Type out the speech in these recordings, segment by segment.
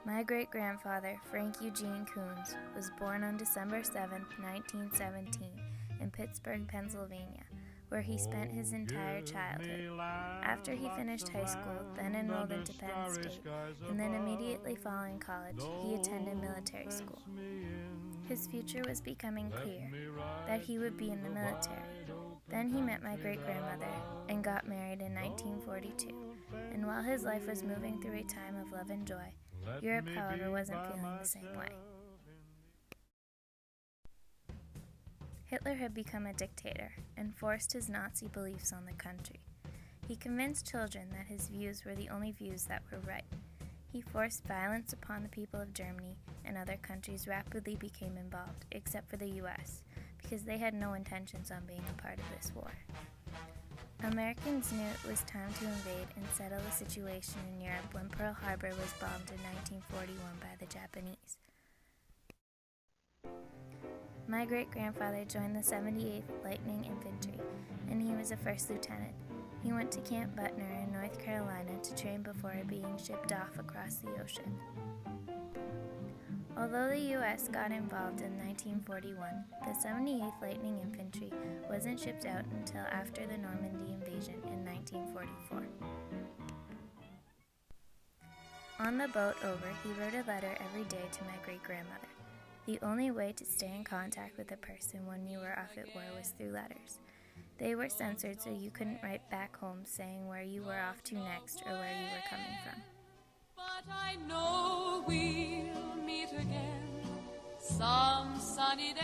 My great-grandfather, Frank Eugene Kuhns, was born on December 7, 1917, in Pittsburgh, Pennsylvania, where he spent his entire childhood. After he finished high school, then enrolled into Penn State, and then immediately following college, he attended military school. His future was becoming clear, that he would be in the military. Then he met my great-grandmother and got married in 1942, and while his life was moving through a time of love and joy, Europe, however, wasn't feeling the same way. Hitler had become a dictator and forced his Nazi beliefs on the country. He convinced children that his views were the only views that were right. He forced violence upon the people of Germany, and other countries rapidly became involved, except for the U.S., because they had no intentions on being a part of this war. Americans knew it was time to invade and settle the situation in Europe when Pearl Harbor was bombed in 1941 by the Japanese. My great-grandfather joined the 78th Lightning Infantry, and he was a first lieutenant. He went to Camp Butner in North Carolina to train before being shipped off across the ocean. Although the U.S. got involved in 1941, the 78th Lightning Infantry wasn't shipped out until after the Normandy invasion in 1944. On the boat over, he wrote a letter every day to my great-grandmother. The only way to stay in contact with a person when you were off at war was through letters. They were censored, so you couldn't write back home saying where you were off to next or where you were coming from. But I know we'll meet again some sunny day.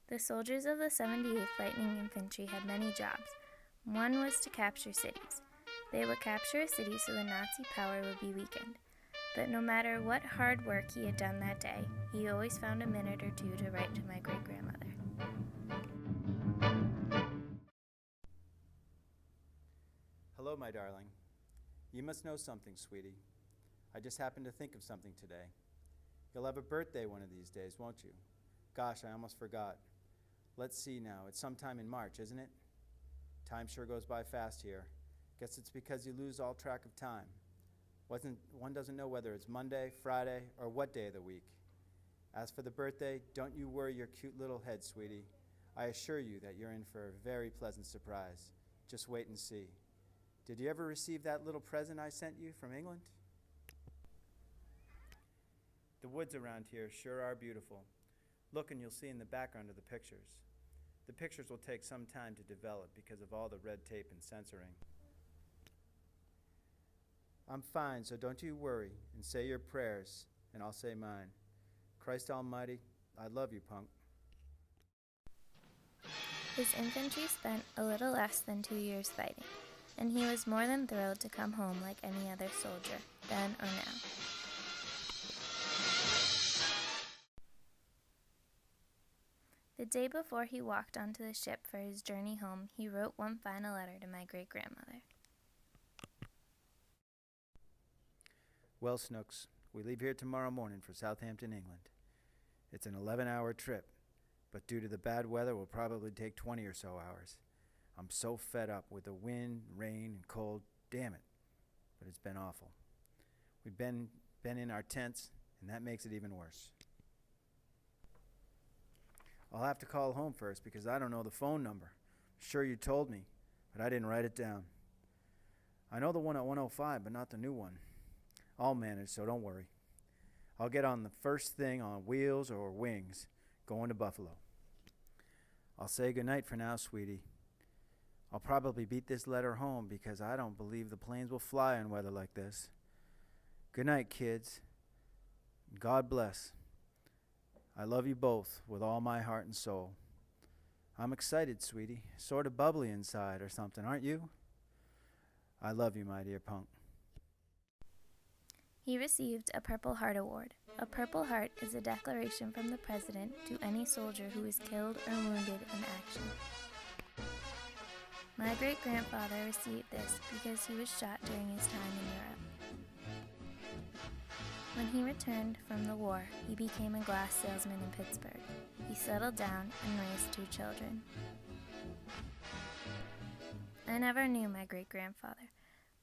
The soldiers of the 78th Lightning Infantry had many jobs. One was to capture cities. They would capture a city so the Nazi power would be weakened. But no matter what hard work he had done that day, he always found a minute or two to write to my great-grandmother. Hello, my darling. You must know something, sweetie. I just happened to think of something today. You'll have a birthday one of these days, won't you? Gosh, I almost forgot. Let's see now. It's sometime in March, isn't it? Time sure goes by fast here. Guess it's because you lose all track of time. One doesn't know whether it's Monday, Friday, or what day of the week. As for the birthday, don't you worry your cute little head, sweetie. I assure you that you're in for a very pleasant surprise. Just wait and see. Did you ever receive that little present I sent you from England? The woods around here sure are beautiful. Look and you'll see in the background of the pictures. The pictures will take some time to develop because of all the red tape and censoring. I'm fine, so don't you worry and say your prayers, and I'll say mine. Christ Almighty, I love you, punk. His infantry spent a little less than 2 years fighting, and he was more than thrilled to come home like any other soldier, then or now. The day before he walked onto the ship for his journey home, he wrote one final letter to my great-grandmother. Well, Snooks, we leave here tomorrow morning for Southampton, England. It's an 11-hour trip, but due to the bad weather, will probably take 20 or so hours. I'm so fed up with the wind, rain, and cold. Damn it. But it's been awful. We've been in our tents, and that makes it even worse. I'll have to call home first because I don't know the phone number. Sure you told me, but I didn't write it down. I know the one at 105, but not the new one. I'll manage, so don't worry. I'll get on the first thing on wheels or wings, going to Buffalo. I'll say goodnight for now, sweetie. I'll probably beat this letter home because I don't believe the planes will fly in weather like this. Good night, kids. God bless. I love you both with all my heart and soul. I'm excited, sweetie. Sort of bubbly inside or something, aren't you? I love you, my dear punk. He received a Purple Heart Award. A Purple Heart is a declaration from the President to any soldier who is killed or wounded in action. My great-grandfather received this because he was shot during his time in Europe. When he returned from the war, he became a glass salesman in Pittsburgh. He settled down and raised 2 children. I never knew my great-grandfather,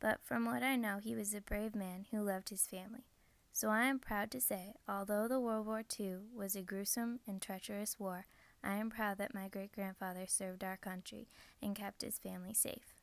but from what I know, he was a brave man who loved his family. So I am proud to say, although the World War II was a gruesome and treacherous war, I am proud that my great-grandfather served our country and kept his family safe.